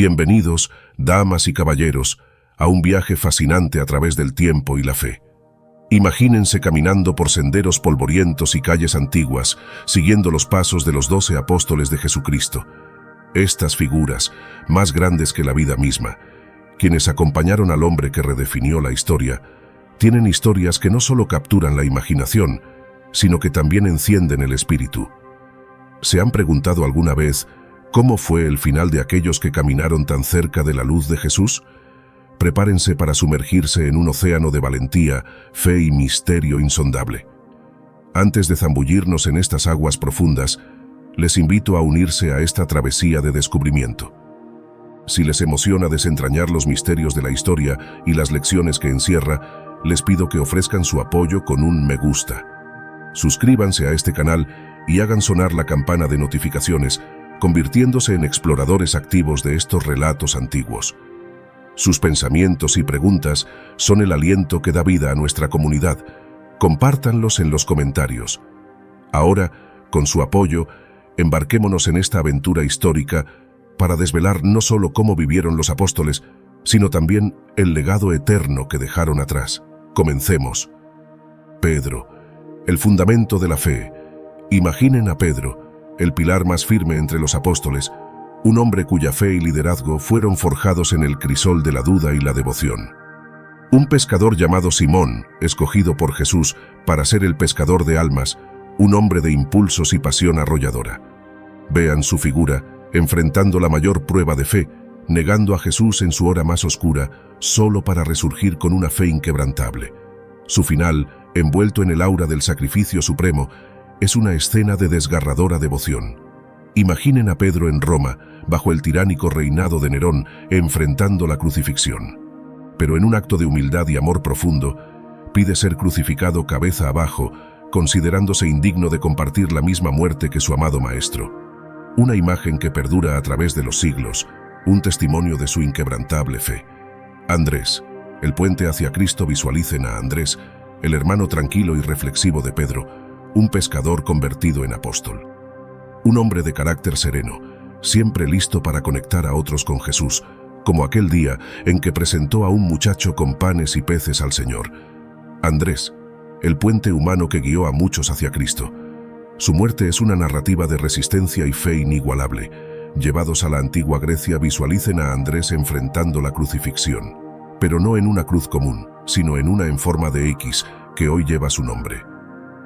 Bienvenidos, damas y caballeros, a un viaje fascinante a través del tiempo y la fe. Imagínense caminando por senderos polvorientos y calles antiguas, siguiendo los pasos de los 12 apóstoles de Jesucristo. Estas figuras, más grandes que la vida misma, quienes acompañaron al hombre que redefinió la historia, tienen historias que no solo capturan la imaginación, sino que también encienden el espíritu. ¿Se han preguntado alguna vez cómo fue el final de aquellos que caminaron tan cerca de la luz de Jesús? Prepárense para sumergirse en un océano de valentía, fe y misterio insondable. Antes de zambullirnos en estas aguas profundas, les invito a unirse a esta travesía de descubrimiento. Si les emociona desentrañar los misterios de la historia y las lecciones que encierra, les pido que ofrezcan su apoyo con un me gusta. Suscríbanse a este canal y hagan sonar la campana de notificaciones, convirtiéndose en exploradores activos de estos relatos antiguos. Sus pensamientos y preguntas son el aliento que da vida a nuestra comunidad. Compártanlos en los comentarios. Ahora, con su apoyo, embarquémonos en esta aventura histórica para desvelar no solo cómo vivieron los apóstoles, sino también el legado eterno que dejaron atrás. Comencemos. Pedro, el fundamento de la fe. Imaginen a Pedro, el pilar más firme entre los apóstoles, un hombre cuya fe y liderazgo fueron forjados en el crisol de la duda y la devoción. Un pescador llamado Simón, escogido por Jesús para ser el pescador de almas, un hombre de impulsos y pasión arrolladora. Vean su figura, enfrentando la mayor prueba de fe, negando a Jesús en su hora más oscura, solo para resurgir con una fe inquebrantable. Su final, envuelto en el aura del sacrificio supremo, es una escena de desgarradora devoción. Imaginen a Pedro en Roma, bajo el tiránico reinado de Nerón, enfrentando la crucifixión. Pero en un acto de humildad y amor profundo, pide ser crucificado cabeza abajo, considerándose indigno de compartir la misma muerte que su amado maestro. Una imagen que perdura a través de los siglos, un testimonio de su inquebrantable fe. Andrés, el puente hacia Cristo. Visualicen a Andrés, el hermano tranquilo y reflexivo de Pedro, un pescador convertido en apóstol. Un hombre de carácter sereno, siempre listo para conectar a otros con Jesús, como aquel día en que presentó a un muchacho con panes y peces al Señor. Andrés, el puente humano que guió a muchos hacia Cristo. Su muerte es una narrativa de resistencia y fe inigualable. Llevados a la antigua Grecia, visualicen a Andrés enfrentando la crucifixión, pero no en una cruz común, sino en una en forma de X, que hoy lleva su nombre.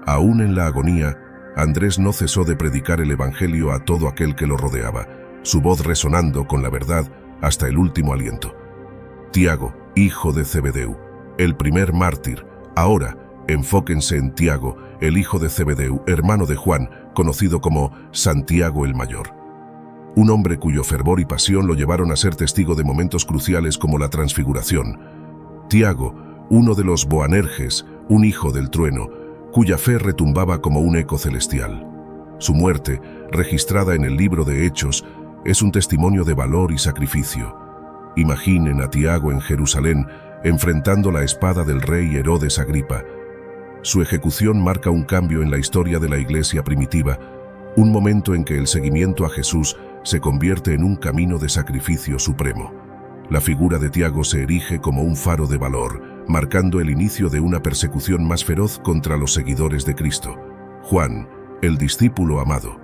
Aún en la agonía, Andrés no cesó de predicar el evangelio a todo aquel que lo rodeaba, su voz resonando con la verdad hasta el último aliento. Tiago, hijo de Zebedeo, el primer mártir. Ahora, enfóquense en Tiago, el hijo de Zebedeo, hermano de Juan, conocido como Santiago el Mayor. Un hombre cuyo fervor y pasión lo llevaron a ser testigo de momentos cruciales como la transfiguración. Tiago, uno de los Boanerges, un hijo del trueno, cuya fe retumbaba como un eco celestial. Su muerte, registrada en el libro de Hechos, es un testimonio de valor y sacrificio. Imaginen a Tiago en Jerusalén, enfrentando la espada del rey Herodes Agripa. Su ejecución marca un cambio en la historia de la iglesia primitiva, un momento en que el seguimiento a Jesús se convierte en un camino de sacrificio supremo. La figura de Tiago se erige como un faro de valor, marcando el inicio de una persecución más feroz contra los seguidores de Cristo. Juan, el discípulo amado.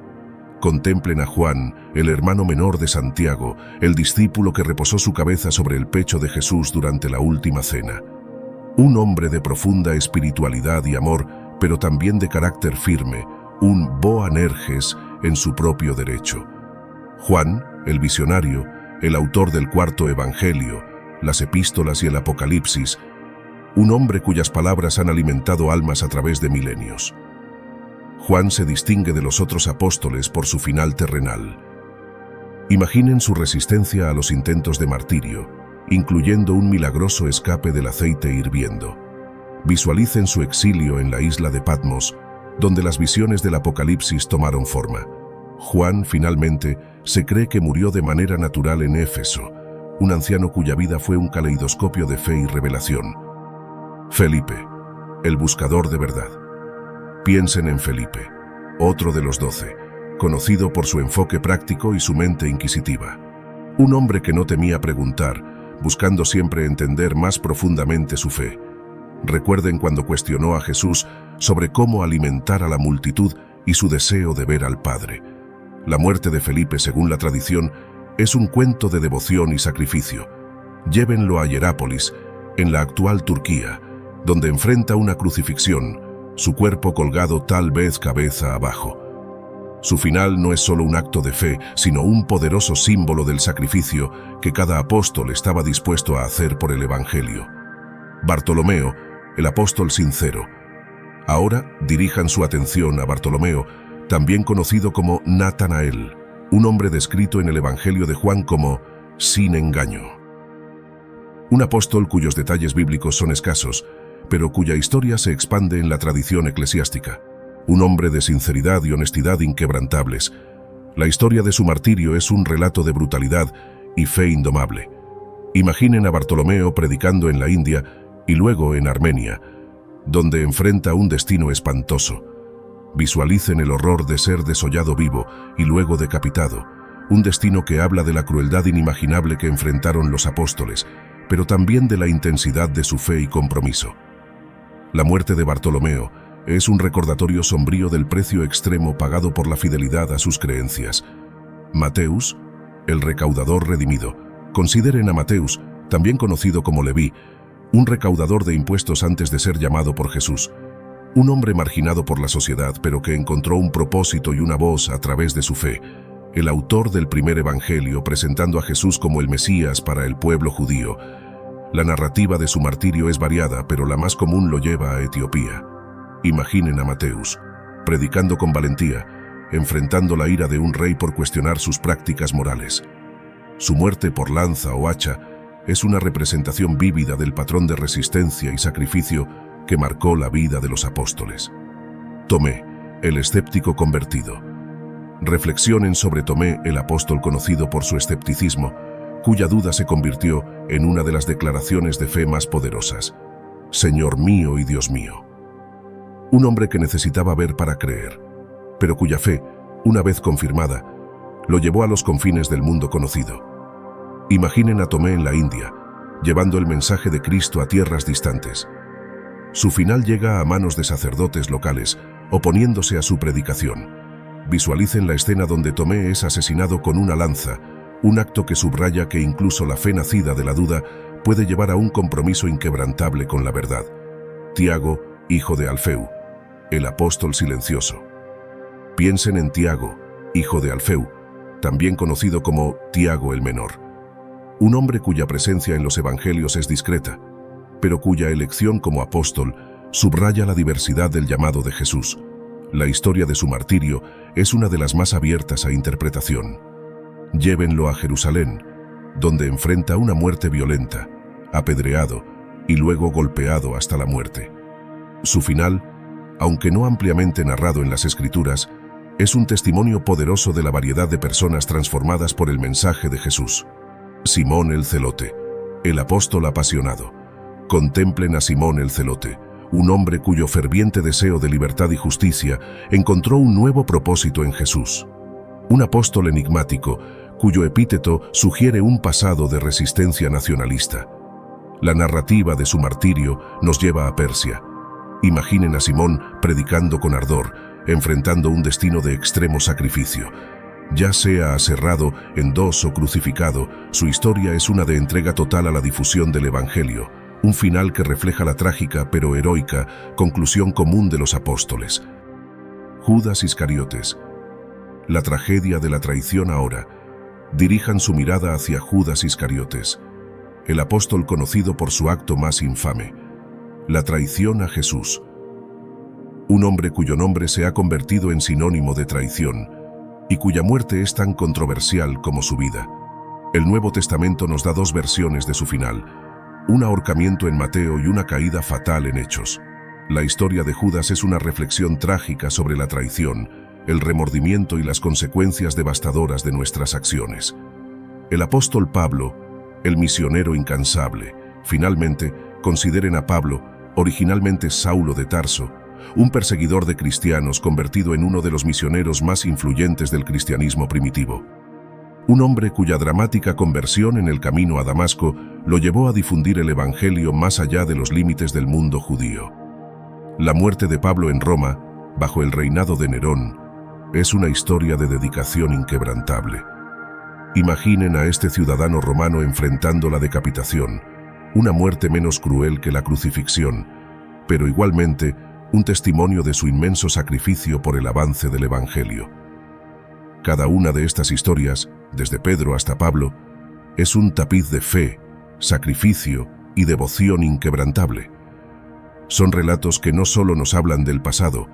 Contemplen a Juan, el hermano menor de Santiago, el discípulo que reposó su cabeza sobre el pecho de Jesús durante la última cena. Un hombre de profunda espiritualidad y amor, pero también de carácter firme, un Boanerges en su propio derecho. Juan, el visionario, el autor del cuarto evangelio, las epístolas y el Apocalipsis, un hombre cuyas palabras han alimentado almas a través de milenios. Juan se distingue de los otros apóstoles por su final terrenal. Imaginen su resistencia a los intentos de martirio, incluyendo un milagroso escape del aceite hirviendo. Visualicen su exilio en la isla de Patmos, donde las visiones del Apocalipsis tomaron forma. Juan, finalmente, se cree que murió de manera natural en Éfeso, un anciano cuya vida fue un caleidoscopio de fe y revelación. Felipe, el buscador de verdad. Piensen en Felipe, otro de los 12, conocido por su enfoque práctico y su mente inquisitiva. Un hombre que no temía preguntar, buscando siempre entender más profundamente su fe. Recuerden cuando cuestionó a Jesús sobre cómo alimentar a la multitud y su deseo de ver al Padre. La muerte de Felipe, según la tradición, es un cuento de devoción y sacrificio. Llévenlo a Hierápolis, en la actual Turquía, donde enfrenta una crucifixión, su cuerpo colgado tal vez cabeza abajo. Su final no es solo un acto de fe, sino un poderoso símbolo del sacrificio que cada apóstol estaba dispuesto a hacer por el Evangelio. Bartolomeo, el apóstol sincero. Ahora dirijan su atención a Bartolomeo, también conocido como Natanael, un hombre descrito en el Evangelio de Juan como sin engaño. Un apóstol cuyos detalles bíblicos son escasos, pero cuya historia se expande en la tradición eclesiástica. Un hombre de sinceridad y honestidad inquebrantables. La historia de su martirio es un relato de brutalidad y fe indomable. Imaginen a Bartolomeo predicando en la India y luego en Armenia, donde enfrenta un destino espantoso. Visualicen el horror de ser desollado vivo y luego decapitado, un destino que habla de la crueldad inimaginable que enfrentaron los apóstoles, pero también de la intensidad de su fe y compromiso. La muerte de Bartolomeo es un recordatorio sombrío del precio extremo pagado por la fidelidad a sus creencias. Mateus, el recaudador redimido. Consideren a Mateus, también conocido como Leví, un recaudador de impuestos antes de ser llamado por Jesús. Un hombre marginado por la sociedad, pero que encontró un propósito y una voz a través de su fe. El autor del primer evangelio, presentando a Jesús como el Mesías para el pueblo judío. La narrativa de su martirio es variada, pero la más común lo lleva a Etiopía. Imaginen a Mateus, predicando con valentía, enfrentando la ira de un rey por cuestionar sus prácticas morales. Su muerte por lanza o hacha es una representación vívida del patrón de resistencia y sacrificio que marcó la vida de los apóstoles. Tomé, el escéptico convertido. Reflexionen sobre Tomé, el apóstol conocido por su escepticismo, cuya duda se convirtió en una de las declaraciones de fe más poderosas. Señor mío y Dios mío. Un hombre que necesitaba ver para creer, pero cuya fe, una vez confirmada, lo llevó a los confines del mundo conocido. Imaginen a Tomé en la India, llevando el mensaje de Cristo a tierras distantes. Su final llega a manos de sacerdotes locales, oponiéndose a su predicación. Visualicen la escena donde Tomé es asesinado con una lanza, un acto que subraya que incluso la fe nacida de la duda puede llevar a un compromiso inquebrantable con la verdad. Tiago, hijo de Alfeo, el apóstol silencioso. Piensen en Tiago, hijo de Alfeo, también conocido como Tiago el Menor. Un hombre cuya presencia en los evangelios es discreta, pero cuya elección como apóstol subraya la diversidad del llamado de Jesús. La historia de su martirio es una de las más abiertas a interpretación. Llévenlo a Jerusalén, donde enfrenta una muerte violenta, apedreado y luego golpeado hasta la muerte. Su final, aunque no ampliamente narrado en las Escrituras, es un testimonio poderoso de la variedad de personas transformadas por el mensaje de Jesús. Simón el Celote, el apóstol apasionado. Contemplen a Simón el Celote, un hombre cuyo ferviente deseo de libertad y justicia encontró un nuevo propósito en Jesús. Un apóstol enigmático, cuyo epíteto sugiere un pasado de resistencia nacionalista. La narrativa de su martirio nos lleva a Persia. Imaginen a Simón predicando con ardor, enfrentando un destino de extremo sacrificio. Ya sea aserrado en dos o crucificado, su historia es una de entrega total a la difusión del Evangelio, un final que refleja la trágica pero heroica conclusión común de los apóstoles. Judas Iscariotes. La tragedia de la traición ahora. Dirijan su mirada hacia Judas Iscariotes, el apóstol conocido por su acto más infame, la traición a Jesús. Un hombre cuyo nombre se ha convertido en sinónimo de traición y cuya muerte es tan controversial como su vida. El Nuevo Testamento nos da dos versiones de su final, un ahorcamiento en Mateo y una caída fatal en Hechos. La historia de Judas es una reflexión trágica sobre la traición, el remordimiento y las consecuencias devastadoras de nuestras acciones. El apóstol Pablo, el misionero incansable. Finalmente, consideren a Pablo, originalmente Saulo de Tarso, un perseguidor de cristianos convertido en uno de los misioneros más influyentes del cristianismo primitivo. un hombre cuya dramática conversión en el camino a Damasco lo llevó a difundir el Evangelio más allá de los límites del mundo judío. La muerte de Pablo en Roma, bajo el reinado de Nerón, es una historia de dedicación inquebrantable. Imaginen a este ciudadano romano enfrentando la decapitación, una muerte menos cruel que la crucifixión, pero igualmente un testimonio de su inmenso sacrificio por el avance del Evangelio. Cada una de estas historias, desde Pedro hasta Pablo, es un tapiz de fe, sacrificio y devoción inquebrantable. Son relatos que no solo nos hablan del pasado,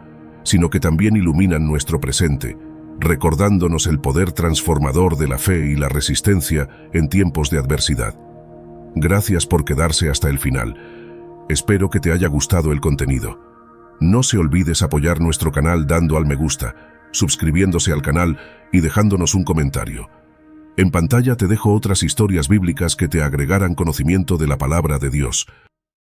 sino que también iluminan nuestro presente, recordándonos el poder transformador de la fe y la resistencia en tiempos de adversidad. Gracias por quedarse hasta el final. Espero que te haya gustado el contenido. No se olvides apoyar nuestro canal dando al me gusta, suscribiéndose al canal y dejándonos un comentario. En pantalla te dejo otras historias bíblicas que te agregarán conocimiento de la palabra de Dios.